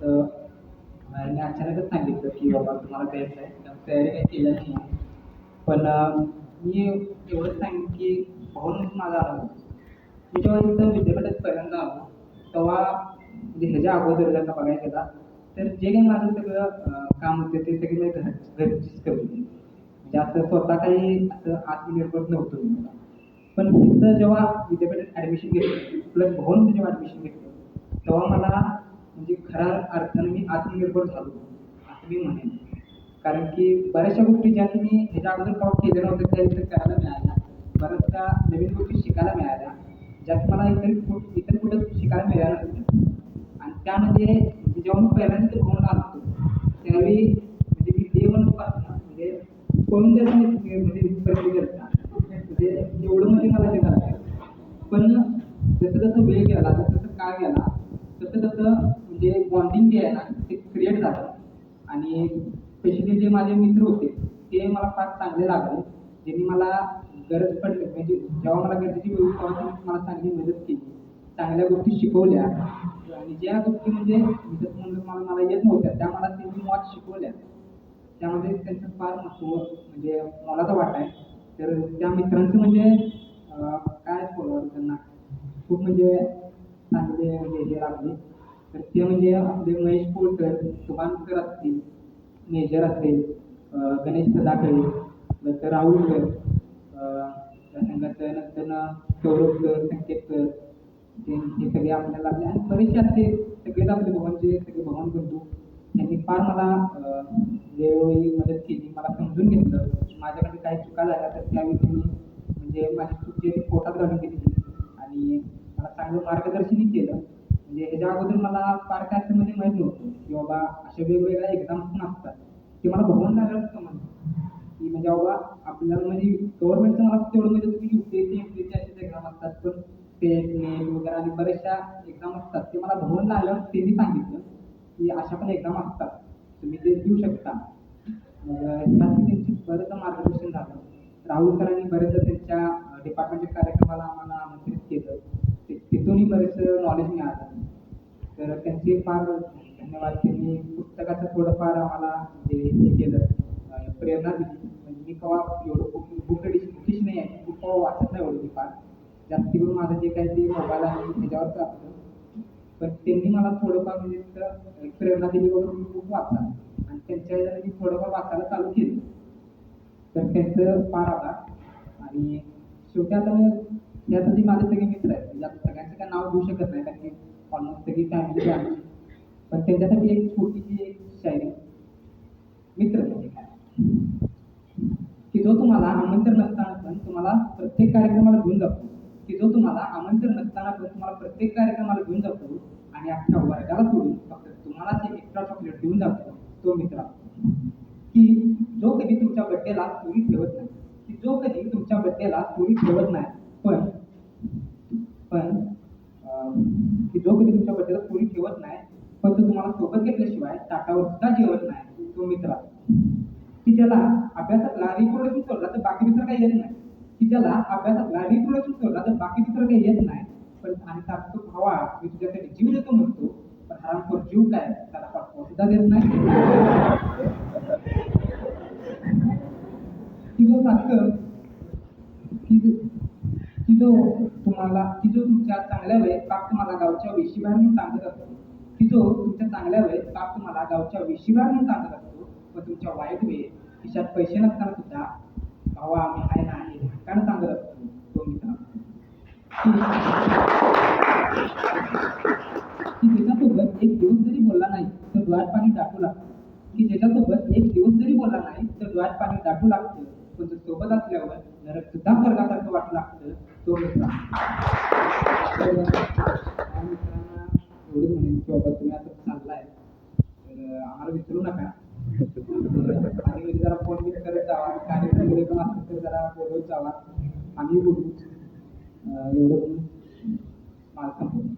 तर मी अचानकच सांगितलं की बाबा तुम्हाला द्यायचं आहे, तर तयारी काही केली नाही आहे. पण मी एवढंच सांगेन की भावनेत माझा आला. मी जेव्हा इथं विद्यापीठात पहिल्यांदा आलो, तेव्हा म्हणजे ह्याच्या अगोदर जर का बघायला गेला, तर जे काही माझं सगळं काम होते ते सगळे मी घरचीच करत होती. म्हणजे असं स्वतः काही असं आत्मनिर्भर नव्हतं मी मला. पण इथं जेव्हा विद्यापीठात ॲडमिशन घेतलं, प्लस भवनचं जेव्हा ॲडमिशन घेतलं, तेव्हा मला म्हणजे खऱ्या अर्थाने मी आत्मनिर्भर झालो, असं मी म्हणेन. कारण की बऱ्याचशा गोष्टी ज्या की मी ह्याच्या अगोदर तेव्हा केल्या नव्हत्या त्या इथं करायला मिळाल्या. बऱ्याचशा नवीन गोष्टी शिकायला मिळाल्या, ज्या की मला इतर कुठं शिकायला मिळाल्या नव्हत्या. आणि त्यामध्ये म्हणजे जेव्हा मी पहिल्यांदा ते भवनला आलो, त्यावेळी म्हणजे मी डे वनपासून म्हणजे पळून द्यायचा म्हणजे प्रयत्न केला. म्हणजे एवढं म्हणजे मला हे करायचं. पण जसं जसं वेळ गेला, जसं जसं काळ गेला, तसं तसं म्हणजे बॉन्डिंग जे आहे ना ते क्रिएट झालं. आणि स्पेशली जे माझे मित्र होते ते मला फार चांगले लागले, ज्यांनी मला गरज पडली म्हणजे जेव्हा मला गरजेची वेळ होती तेव्हा त्यांनी मला चांगली मदत केली, चांगल्या गोष्टी शिकवल्या. आणि ज्या गोष्टी म्हणजे मी जसं म्हणलं मला येत नव्हत्या त्या मला त्यांनी मुळात शिकवल्या. त्यामध्ये त्यांचं फार महत्त्व म्हणजे मोलाचा वाटा आहे. तर त्या मित्रांचं म्हणजे काय बोलावं त्यांना खूप म्हणजे चांगले म्हणजे हे लागले. तर ते म्हणजे आपले महेश कोळकर, शुभांकर असतील, मेजर असेल, गणेश सदाकळे, नंतर राहुल सर, त्यानंतर सौरभ सर, संकेत सर, हे सगळे आपल्याला लागले. आणि बरेचसे असे सगळेच आपले भवनचे सगळे भवन बंधू त्यांनी फार मला वेळोवेळी मदत केली, मला समजून घेतलं. माझ्याकडे काही चुका झाल्या तर त्यावेळी त्यांनी म्हणजे माझी चुकी ती पोटात घालून घेतली आणि मला चांगलं मार्गदर्शनही केलं. म्हणजे ह्याच्या अगोदर मला फार काय असं म्हणजे माहीत नव्हतं की बाबा अशा वेगवेगळ्या एक्झाम्स पण असतात. ते मला भवन लागलंच समजलं की म्हणजे बाबा आपल्याला म्हणजे गव्हर्नमेंटचं मला तेवढं माहिती होतं की UPSC MPSC असेच एक्झाम असतात. पण टेट नेट वगैरे आणि बऱ्याचशा एक्झाम असतात. ते मला भवनला आल्यावर त्यांनी सांगितलं की अशा पण एक्झाम असतात, तुम्ही ते देऊ शकता. मग ह्यासाठी त्यांची बरंच मार्गदर्शन झालं. राहुल सरांनी बरेचदा त्यांच्या डिपार्टमेंटच्या कार्यक्रमाला आम्हाला आमंत्रित केलं. तिथूनही बरेचसं नॉलेज मिळालं. तर त्यांचे फार धन्यवाद. त्यांनी पुस्तकाचं थोडंफार आम्हाला म्हणजे हे केलं, प्रेरणा दिली. म्हणजे मी केव्हा एवढं बुक बुकिश नाही आहे, बुक केव्हा वाचत नाही एवढं मी फार. जास्ती करून माझं जे काही ते मोबाईल आहे त्याच्यावरच असतं. पण त्यांनी मला थोडंफार म्हणजे एक प्रेरणा दिली बाबा तुम्ही बुक वाचा. आणि त्यांच्या ह्याच्याने मी थोडंफार वाचायला चालू केलं. तर त्यांचं फार आभार. आणि शेवटी आता मग यात जे माझे सगळे मित्र आहेत म्हणजे आता सगळ्यांचं काय नाव घेऊ शकत नाही कारण की ऑलमोस्ट सगळी फॅमिली आहे. पण त्यांच्यासाठी एक छोटीशी एक शायरी. मित्र म्हणजे काय की जो तुम्हाला आमंत्रण नसताना पण तुम्हाला प्रत्येक कार्यक्रमाला घेऊन जातो, की जो तुम्हाला आमंत्रण नसताना पण तुम्हाला प्रत्येक कार्यक्रमाला घेऊन जातो आणि अख्ख्या वर्गाला सोडून फक्त तुम्हालाच एक एक्स्ट्रा चॉकलेट देऊन जातो, तो मित्र असतो. की जो कधी तुमच्या बड्डेला चोरी ठेवत नाही, की जो कधी तुमच्या बड्डेला चोरी ठेवत नाही, पण पण की जो कधी तुमच्या बड्डेला चोरी ठेवत नाही, पण तो तुम्हाला सोबत घेतल्याशिवाय ताटावर सुद्धा जेवत नाही, तो मित्र असतो. की ज्याला अभ्यासातला रिप्रोडक्शन सोडला तर बाकी मित्र काही येत नाही, की ज्याला अभ्यासातला रिप्रोडक्शन सोडला तर बाकी मित्र काही येत नाही. पण आणि सारखं भावा मी तुझ्यासाठी जीव देतो म्हणतो, पण हरामखोर जीव काय त्याला पाठवा सुद्धा देत नाही. की जो सारखं की की जो की जो तुमच्या चांगल्या वेळेत पाक तुम्हाला गावच्या वेशीबाहेर म्हणून सांगत असतो, की जो तुमच्या चांगल्या वेळेत पाक तुम्हाला गावच्या वेशीबाहेर म्हणून सांगत असतो, व तुमच्या वाईट वेळेत खिशात पैसे नसताना सुद्धा भावा आम्ही आहे ना हे हक्कानं सांगत असतो, तो मित्र असतो. की ज्याच्यासोबत एक दिवस जरी बोलला नाही तर डोळ्यात पाणी दाटू लागतं. की ज्याच्यासोबत एक दिवस जरी बोलला नाही तर डोळ्यात पाणी दाटू लागतं. पण तो सोबत असल्यावर नरक सुद्धा स्वर्गासारखं वाटू लागतं, तो मित्र. तर त्या मित्रांना एवढं म्हणेन की बाबा तुम्ही आता चाललाय तर आम्हाला विसरू नका. आणि म्हणजे जरा फोन बिन करत जावा, कार्यक्रम पण असेल तर जरा बोलवत जावा, आम्ही बोलू. एवढं माझं संपूर्ण.